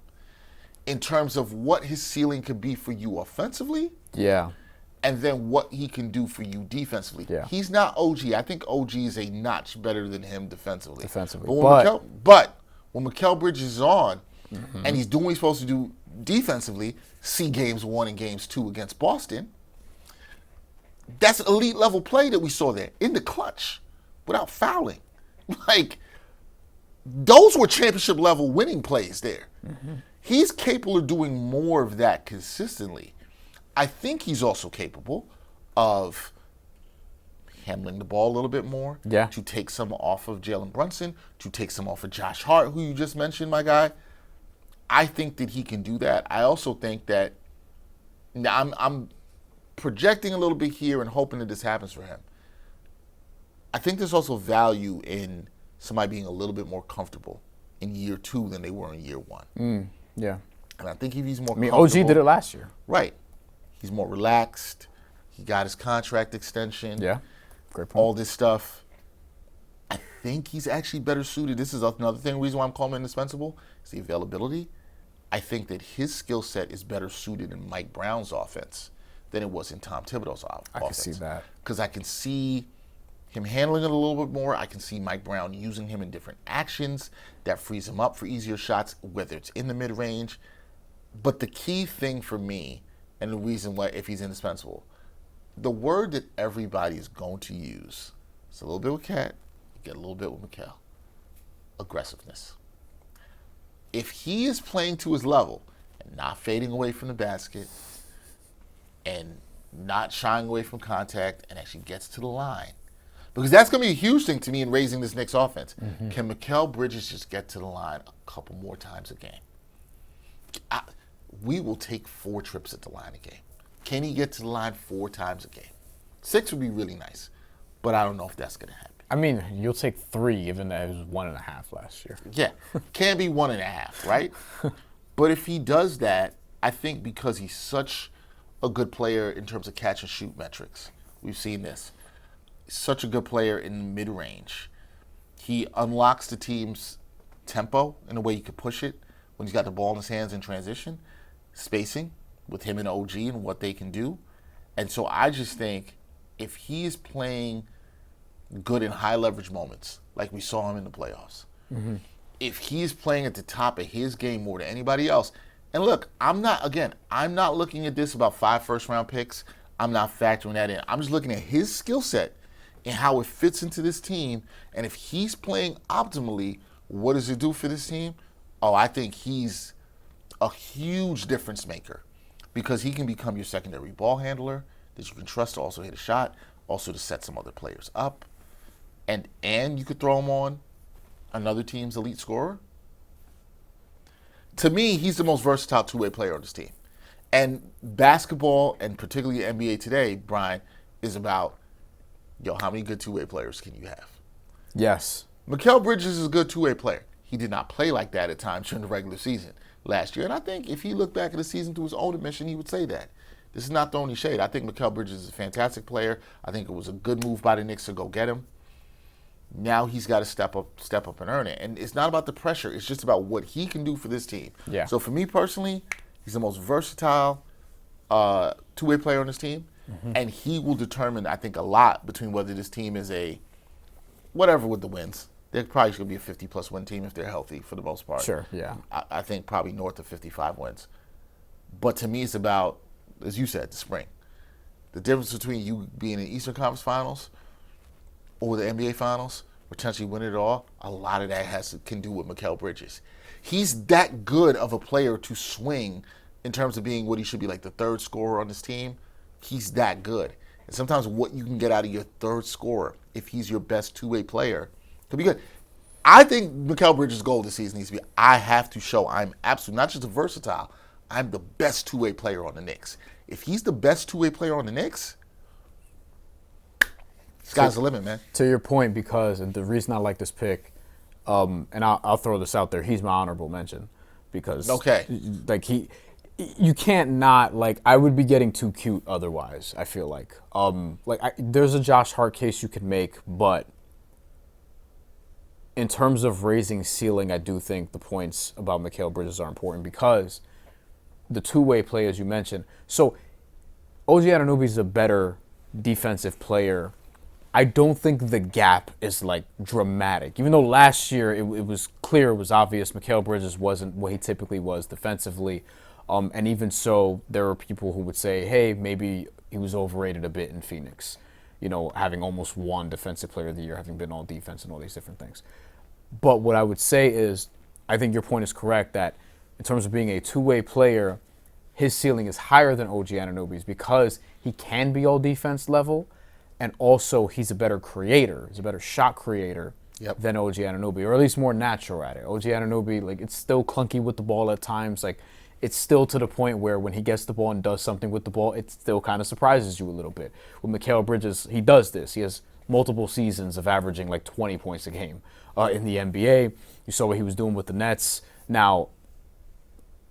in terms of what his ceiling could be for you offensively. Yeah. And then what he can do for you defensively. Yeah. He's not OG. I think OG is a notch better than him defensively. But when Mikal Bridges is on and he's doing what he's supposed to do defensively, see games 1 and games 2 against Boston, that's elite level play that we saw there in the clutch without fouling. Like, those were championship level winning plays there. Mm-hmm. He's capable of doing more of that consistently. I think he's also capable of handling the ball a little bit more. Yeah. To take some off of Jalen Brunson, to take some off of Josh Hart, who you just mentioned, my guy. I think that he can do that. I also think that I'm projecting a little bit here and hoping that this happens for him. I think there's also value in somebody being a little bit more comfortable in year 2 than they were in year 1. Yeah. And I think if he's more comfortable. OG did it last year. Right. He's more relaxed. He got his contract extension. Yeah. Great point. All this stuff. I think he's actually better suited. This is another reason why I'm calling him indispensable, is the availability. I think that his skill set is better suited in Mike Brown's offense than it was in Tom Thibodeau's offense. I can see that. Because I can see him handling it a little bit more. I can see Mike Brown using him in different actions that frees him up for easier shots, whether it's in the mid-range. But the key thing for me, and the reason why, if he's indispensable, the word that everybody is going to use, it's a little bit with Cat, get a little bit with Mikal, aggressiveness. If he is playing to his level and not fading away from the basket and not shying away from contact and actually gets to the line, because that's going to be a huge thing to me in raising this Knicks offense. Mm-hmm. Can Mikal Bridges just get to the line a couple more times a game? We will take 4 trips at the line a game. Can he get to the line 4 times a game? 6 would be really nice, but I don't know if that's going to happen. I mean, you'll take 3, given that it was 1.5 last year. Yeah, can be 1.5, right? But if he does that, I think because he's such a good player in terms of catch and shoot metrics, we've seen this. He's such a good player in mid-range. He unlocks the team's tempo in a way you could push it when he's got the ball in his hands in transition, spacing with him and OG and what they can do. And so I just think if he is playing good in high leverage moments, like we saw him in the playoffs, if he's playing at the top of his game more than anybody else, and look, I'm not looking at this about 5 first-round picks. I'm not factoring that in. I'm just looking at his skill set and how it fits into this team. And if he's playing optimally, what does it do for this team? Oh, I think he's a huge difference maker because he can become your secondary ball handler that you can trust to also hit a shot, also to set some other players up. And you could throw him on another team's elite scorer. To me, he's the most versatile two-way player on this team. And basketball, and particularly NBA today, Brian, is about, how many good two-way players can you have? Yes. Mikal Bridges is a good two-way player. He did not play like that at times during the regular season last year. And I think if he looked back at the season to his own admission, he would say that. This is not throwing any shade. I think Mikal Bridges is a fantastic player. I think it was a good move by the Knicks to go get him. Now he's got to step up and earn it. And it's not about the pressure. It's just about what he can do for this team. Yeah. So for me personally, he's the most versatile two-way player on this team. And he will determine, I think, a lot between whether this team is a whatever with the wins. They're probably going to be a 50-plus win team if they're healthy for the most part. Sure, yeah. I think probably north of 55 wins. But to me, it's about, as you said, the spring. The difference between you being in the Eastern Conference Finals or the NBA Finals, potentially winning it all, a lot of that can do with Mikal Bridges. He's that good of a player to swing in terms of being what he should be, like the third scorer on this team. He's that good. And sometimes what you can get out of your third scorer, if he's your best two-way player, could be good. I think Mikal Bridges' goal this season needs to be, I have to show I'm absolutely not just a versatile, I'm the best two-way player on the Knicks. If he's the best two-way player on the Knicks, sky's the limit, man. To your point, because and the reason I like this pick, and I'll throw this out there, he's my honorable mention because you can't not, I would be getting too cute otherwise, I feel like. There's a Josh Hart case you could make, but in terms of raising ceiling, I do think the points about Mikal Bridges are important because the two-way play, as you mentioned. So OG Anunoby is a better defensive player. I don't think the gap is dramatic. Even though last year it was clear, it was obvious Mikal Bridges wasn't what he typically was defensively. And even so, there are people who would say, hey, maybe he was overrated a bit in Phoenix, having almost won Defensive Player of the Year, having been all defense and all these different things. But what I would say is, I think your point is correct that in terms of being a two-way player, his ceiling is higher than OG Anunoby's because he can be all defense level, and also he's a better creator. He's a better shot creator than OG Anunoby, or at least more natural at it. OG Anunoby, it's still clunky with the ball at times. It's still to the point where when he gets the ball and does something with the ball, it still kind of surprises you a little bit. With Mikal Bridges, he does this. He has multiple seasons of averaging 20 points a game in the NBA. You saw what he was doing with the Nets. Now,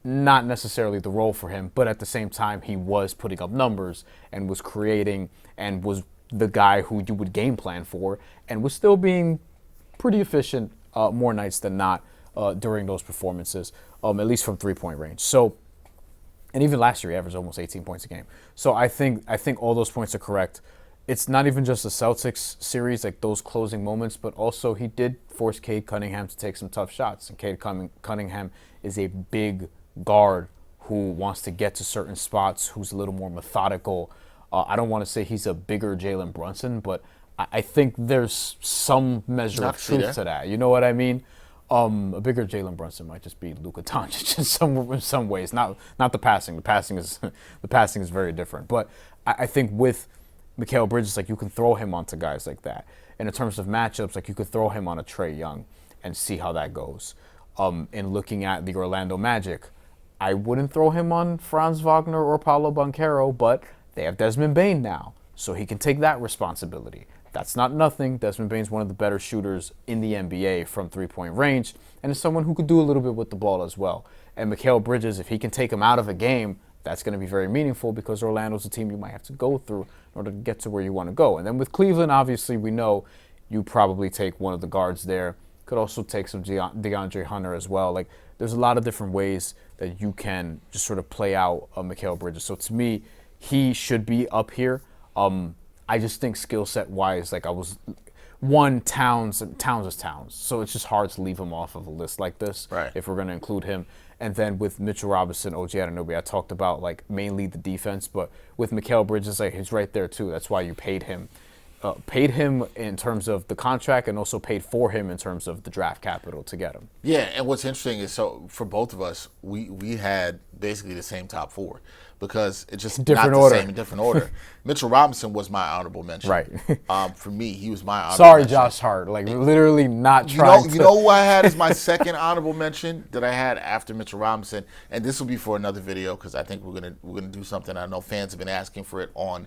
not necessarily the role for him, but at the same time, he was putting up numbers and was creating and was the guy who you would game plan for and was still being pretty efficient more nights than not during those performances, at least from three-point range. So, and even last year, he averaged almost 18 points a game. So I think all those points are correct. It's not even just the Celtics series, those closing moments, but also he did force Cade Cunningham to take some tough shots. And Cade Cunningham is a big guard who wants to get to certain spots, who's a little more methodical. I don't want to say he's a bigger Jalen Brunson, but I think there's some measure of truth to that. You know what I mean? A bigger Jalen Brunson might just be Luka Doncic in some ways. Not the passing. The passing is very different. But I think with Mikal Bridges, you can throw him onto guys like that. And in terms of matchups, you could throw him on a Trae Young and see how that goes. In looking at the Orlando Magic, I wouldn't throw him on Franz Wagner or Paolo Banchero, but they have Desmond Bane now, so he can take that responsibility. That's not nothing. Desmond Bane's one of the better shooters in the NBA from three-point range, and is someone who could do a little bit with the ball as well. And Mikal Bridges, if he can take him out of a game, that's going to be very meaningful because Orlando's a team you might have to go through in order to get to where you want to go. And then with Cleveland, obviously, we know you probably take one of the guards there. Could also take some DeAndre Hunter as well. Like, there's a lot of different ways that you can just sort of play out Mikal Bridges. So to me, he should be up here. I just think skill set wise, like Towns is Towns. So it's just hard to leave him off of a list like this if we're going to include him. And then with Mitchell Robinson, OG Anunoby, I talked about like mainly the defense, but with Mikal Bridges, like he's right there too. That's why you paid him. Paid him in terms of the contract and also paid for him in terms of the draft capital to get him. Yeah, and what's interesting is, so for both of us, we had basically the same top four because it's just different not order. the same in different order. Mitchell Robinson was my honorable mention. Right. For me, he was my honorable Sorry, mention. Josh Hart. Like, literally not trying to. You know who I had as my second honorable mention that I had after Mitchell Robinson? And this will be for another video because I think we're gonna do something. I know fans have been asking for it on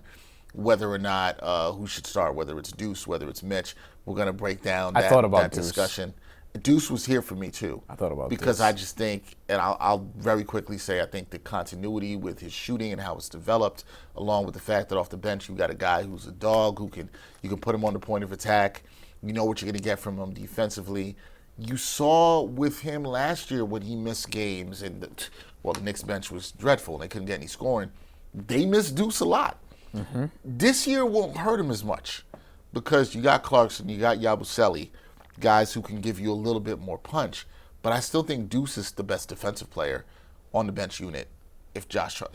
whether or not who should start, whether it's Deuce, whether it's Mitch. We're going to break down that discussion. Deuce was here for me, too. I thought about because Deuce. I just think, and I'll very quickly say, I think the continuity with his shooting and how it's developed, along with the fact that off the bench you got a guy who's a dog, you can put him on the point of attack. You know what you're going to get from him defensively. You saw with him last year when he missed games, and the Knicks bench was dreadful and they couldn't get any scoring. They missed Deuce a lot. Mm-hmm. This year won't hurt him as much because you got Clarkson, you got Yabusele, guys who can give you a little bit more punch. But I still think Deuce is the best defensive player on the bench unit. If Josh Hart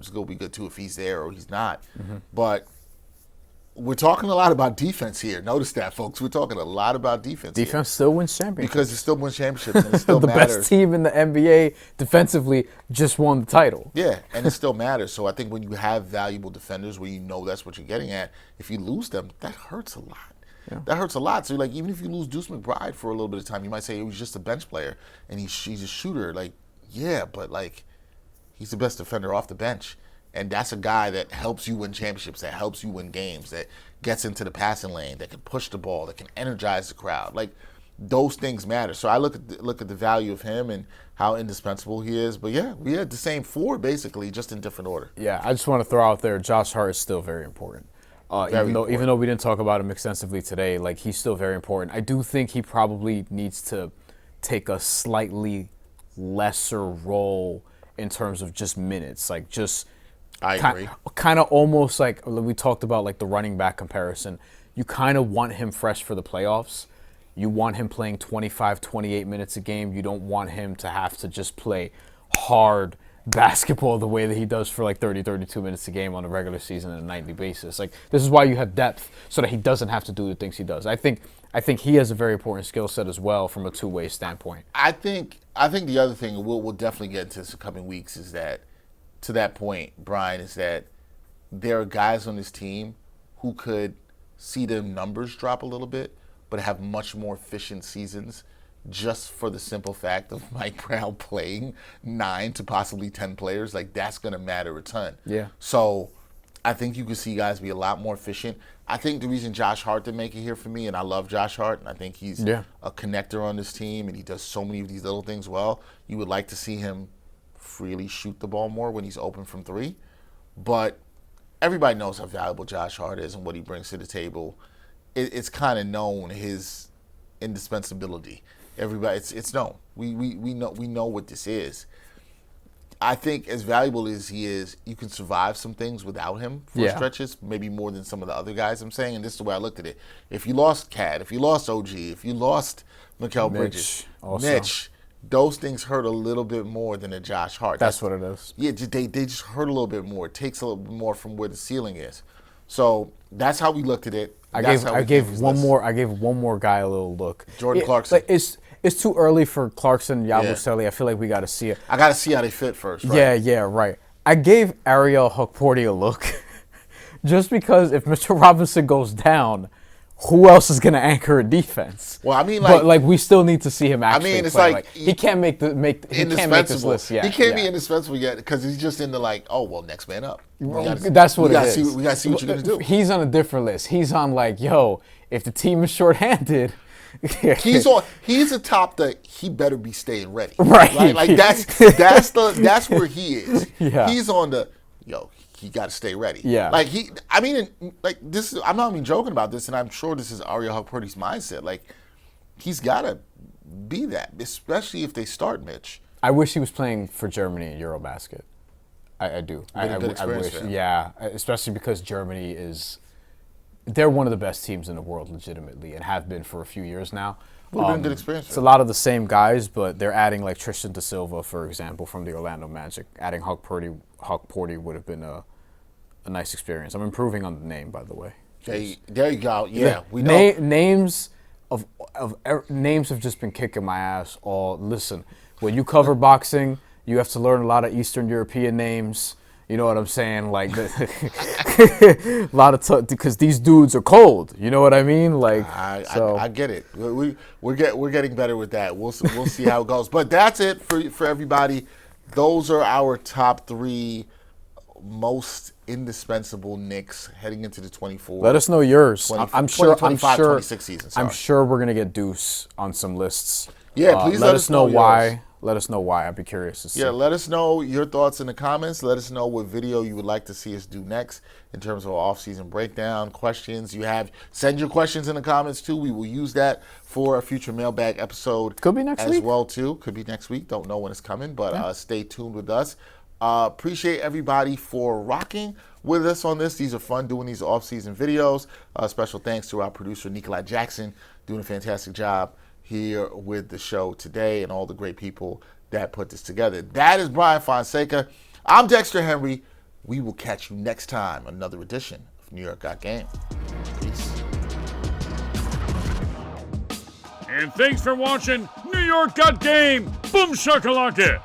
is going to be good too if he's there or he's not. Mm-hmm. But we're talking a lot about defense here. Notice that, folks. We're talking a lot about defense. Defense still wins championships. Because it still wins championships and it still the matters. Best team in the NBA defensively just won the title. Yeah, and it still matters. So I think when you have valuable defenders where you know that's what you're getting at, if you lose them, that hurts a lot. Yeah. That hurts a lot. So, like, even if you lose Deuce McBride for a little bit of time, you might say he was just a bench player and he's a shooter. Like, yeah, but, like, he's the best defender off the bench. And that's a guy that helps you win championships, that helps you win games, that gets into the passing lane, that can push the ball, that can energize the crowd. Like, those things matter. So I look at the value of him and how indispensable he is. But, yeah, we had the same four, basically, just in different order. Yeah, I just want to throw out there, Josh Hart is still very important. Even though we didn't talk about him extensively today, like, he's still very important. I do think he probably needs to take a slightly lesser role in terms of just minutes. Like, just... I agree. Kind of almost like we talked about, like the running back comparison. You kind of want him fresh for the playoffs. You want him playing 25, 28 minutes a game. You don't want him to have to just play hard basketball the way that he does for like 30, 32 minutes a game on a regular season on a nightly basis. Like, this is why you have depth so that he doesn't have to do the things he does. I think he has a very important skill set as well from a two-way standpoint. I think the other thing we'll definitely get into this coming weeks is that, to that point, Bryan, is that there are guys on this team who could see their numbers drop a little bit, but have much more efficient seasons just for the simple fact of Mike Brown playing 9 to possibly 10 players. Like, that's going to matter a ton. Yeah. So I think you can see guys be a lot more efficient. I think the reason Josh Hart didn't make it here for me, and I love Josh Hart, and I think he's a connector on this team, and he does so many of these little things well. You would like to see him freely shoot the ball more when he's open from three. But everybody knows how valuable Josh Hart is and what he brings to the table. It's kind of known, his indispensability. Everybody, it's known. We know what this is. I think as valuable as he is, you can survive some things without him for stretches, maybe more than some of the other guys I'm saying. And this is the way I looked at it. If you lost Cad, if you lost OG, if you lost Mikal Bridges, Mitch, those things hurt a little bit more than a Josh Hart. That's what it is. Yeah, they just hurt a little bit more. It takes a little bit more from where the ceiling is. So that's how we looked at it. I gave one more guy a little look. Jordan Clarkson. Like, it's too early for Clarkson, Yabusele. I feel like we got to see it. I got to see how they fit first, right? Yeah, right. I gave Ariel Hukporti a look just because if Mr. Robinson goes down, who else is going to anchor a defense? Well, I mean, but we still need to see him actually. I mean, it's play. like he can't make this list yet. He can't be indispensable yet because he's just into next man up. That's what it is. We got to see what you're going to do. He's on a different list. He's on like, yo, if the team is shorthanded. He's atop the he better be staying ready. Right. Like that's where he is. Yeah. He's on the he got to stay ready. Yeah. Like this is, I'm not even joking about this, and I'm sure this is Ariel Hukporty's mindset. Like he's got to be that, especially if they start Mitch. I wish he was playing for Germany in Eurobasket. I do. I wish. Yeah, especially because Germany they're one of the best teams in the world legitimately and have been for a few years now. Would have been a good experience. It's a lot of the same guys, but they're adding like Tristan da Silva, for example, from the Orlando Magic. Adding Hukporty would have been a nice experience. I'm improving on the name, by the way. There you go. Yeah, we know. Names have just been kicking my ass all. Listen, when you cover boxing, you have to learn a lot of Eastern European names. You know what I'm saying? Like, a lot of because these dudes are cold. You know what I mean? Like, I get it. We're getting better with that. We'll see how it goes. But that's it for everybody. Those are our top 3 most indispensable Knicks heading into the 24. Let us know yours. 26 season. Sorry. I'm sure we're gonna get Deuce on some lists. Yeah, please let us know why. Yours. Let us know why. I'd be curious to see. Yeah, let us know your thoughts in the comments. Let us know what video you would like to see us do next in terms of off-season breakdown, questions you have. Send your questions in the comments, too. We will use that for a future mailbag episode. Could be next week. As well, too. Could be next week. Don't know when it's coming, but stay tuned with us. Appreciate everybody for rocking with us on this. These are fun doing these off-season videos. Special thanks to our producer, Nikolai Jackson, doing a fantastic job here with the show today and all the great people that put this together. That is Bryan Fonseca. I'm Dexter Henry. We will catch you next time, another edition of New York Got Game. Peace. And thanks for watching New York Got Game. Boom shakalaka.